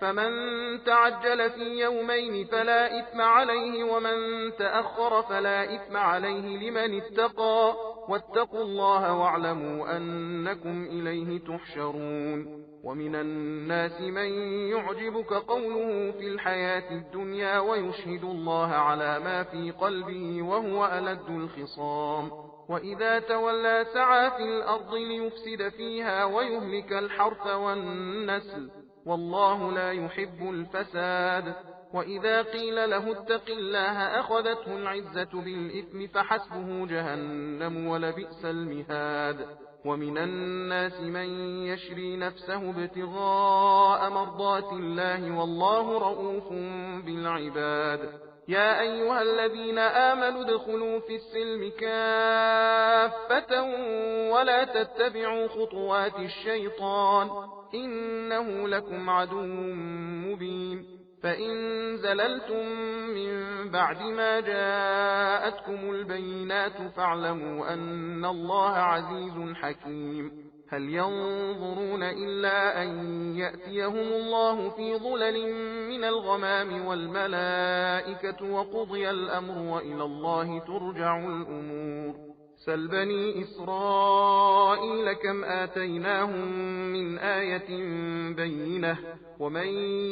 فمن تعجل في يومين فلا إثم عليه ومن تأخر فلا إثم عليه لمن اتقى واتقوا الله واعلموا أنكم إليه تحشرون. ومن الناس من يعجبك قوله في الحياة الدنيا ويشهد الله على ما في قلبه وهو ألد الخصام. وإذا تولى سعى في الأرض ليفسد فيها ويهلك الحرث والنسل والله لا يحب الفساد. وإذا قيل له اتق الله أخذته العزة بالإثم فحسبه جهنم ولبئس المهاد. ومن الناس من يشري نفسه ابتغاء مرضات الله والله رؤوف بالعباد. يا أيها الذين آمنوا ادخلوا في السلم كافة ولا تتبعوا خطوات الشيطان إنه لكم عدو مبين. فإن زللتم من بعد ما جاءتكم البينات فاعلموا أن الله عزيز حكيم. هل ينظرون إلا أن يأتيهم الله في ظلل من الغمام والملائكة وقضي الأمر وإلى الله ترجع الأمور. سل بني إسرائيل كم آتيناهم من آية بينة ومن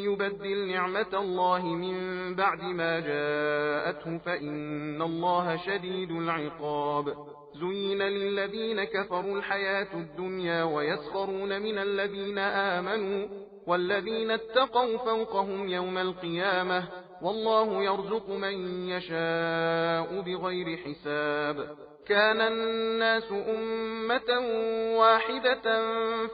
يبدل نعمة الله من بعد ما جاءته فإن الله شديد العقاب. زين للذين كفروا الحياة الدنيا ويسخرون من الذين آمنوا والذين اتقوا فوقهم يوم القيامة والله يرزق من يشاء بغير حساب. كان الناس أمة واحدة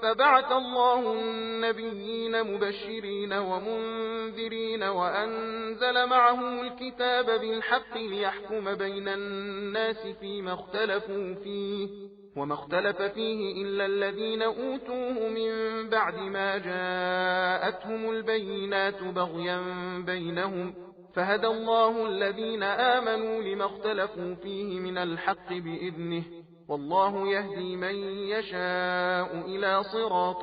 فبعث الله النبيين مبشرين ومنذرين وأنزل معهم الكتاب بالحق ليحكم بين الناس فيما اختلفوا فيه وما اختلف فيه إلا الذين أوتوه من بعد ما جاءتهم البينات بغيا بينهم فهدى الله الذين آمنوا لما اختلفوا فيه من الحق بإذنه والله يهدي من يشاء إلى صراط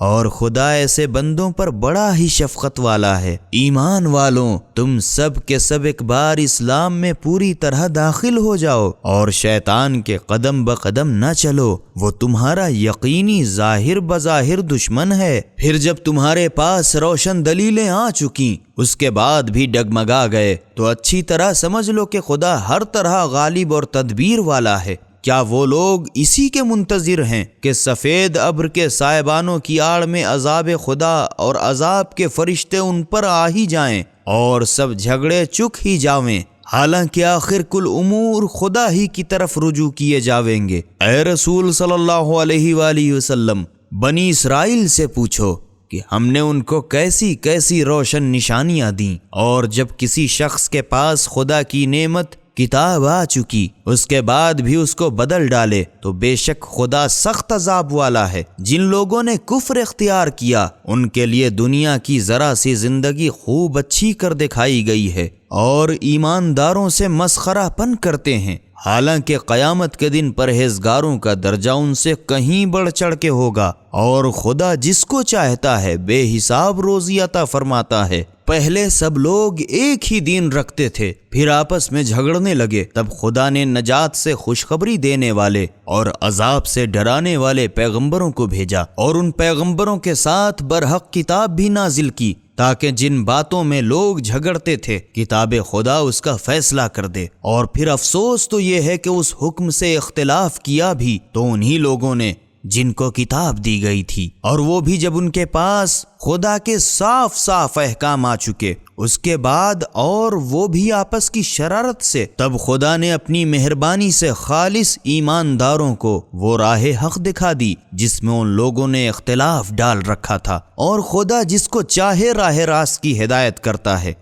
اور خدا ایسے بندوں پر بڑا ہی شفقت والا ہے۔ ایمان والوں، تم سب کے سب ایک بار اسلام میں پوری طرح داخل ہو جاؤ اور شیطان کے قدم بقدم نہ چلو، وہ تمہارا یقینی ظاہر بظاہر دشمن ہے۔ پھر جب تمہارے پاس روشن دلیلیں آ چکیں، اس کے بعد بھی ڈگمگا گئے، تو اچھی طرح سمجھ لو کہ خدا ہر طرح غالب اور تدبیر والا ہے۔ کیا وہ لوگ اسی کے منتظر ہیں کہ سفید ابر کے سائبانوں کی آڑ میں عذاب خدا اور عذاب کے فرشتے ان پر آ ہی جائیں اور سب جھگڑے چک ہی جاویں، حالانکہ آخر کل امور خدا ہی کی طرف رجوع کیے جاویں گے۔ اے رسول صلی اللہ علیہ وآلہ وسلم، بنی اسرائیل سے پوچھو کہ ہم نے ان کو کیسی کیسی روشن نشانیاں دیں، اور جب کسی شخص کے پاس خدا کی نعمت کتاب آ چکی، اس کے بعد بھی اس کو بدل ڈالے، تو بے شک خدا سخت عذاب والا ہے۔ جن لوگوں نے کفر اختیار کیا، ان کے لیے دنیا کی ذرا سی زندگی خوب اچھی کر دکھائی گئی ہے، اور ایمانداروں سے مسخرہ پن کرتے ہیں، حالانکہ قیامت کے دن پرہیزگاروں کا درجہ ان سے کہیں بڑھ چڑھ کے ہوگا، اور خدا جس کو چاہتا ہے بے حساب روزی عطا فرماتا ہے۔ پہلے سب لوگ ایک ہی دین رکھتے تھے، پھر آپس میں جھگڑنے لگے، تب خدا نے نجات سے خوشخبری دینے والے اور عذاب سے ڈرانے والے پیغمبروں کو بھیجا، اور ان پیغمبروں کے ساتھ برحق کتاب بھی نازل کی، تاکہ جن باتوں میں لوگ جھگڑتے تھے کتاب خدا اس کا فیصلہ کر دے۔ اور پھر افسوس تو یہ ہے کہ اس حکم سے اختلاف کیا بھی تو انہی لوگوں نے جن کو کتاب دی گئی تھی، اور وہ بھی جب ان کے پاس خدا کے صاف صاف احکام آ چکے، اس کے بعد اور وہ بھی آپس کی شرارت سے، تب خدا نے اپنی مہربانی سے خالص ایمانداروں کو وہ راہ حق دکھا دی جس میں ان لوگوں نے اختلاف ڈال رکھا تھا، اور خدا جس کو چاہے راہ راست کی ہدایت کرتا ہے۔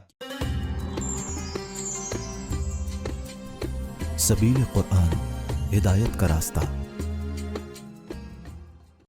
سبیل قرآن، ہدایت کا راستہ۔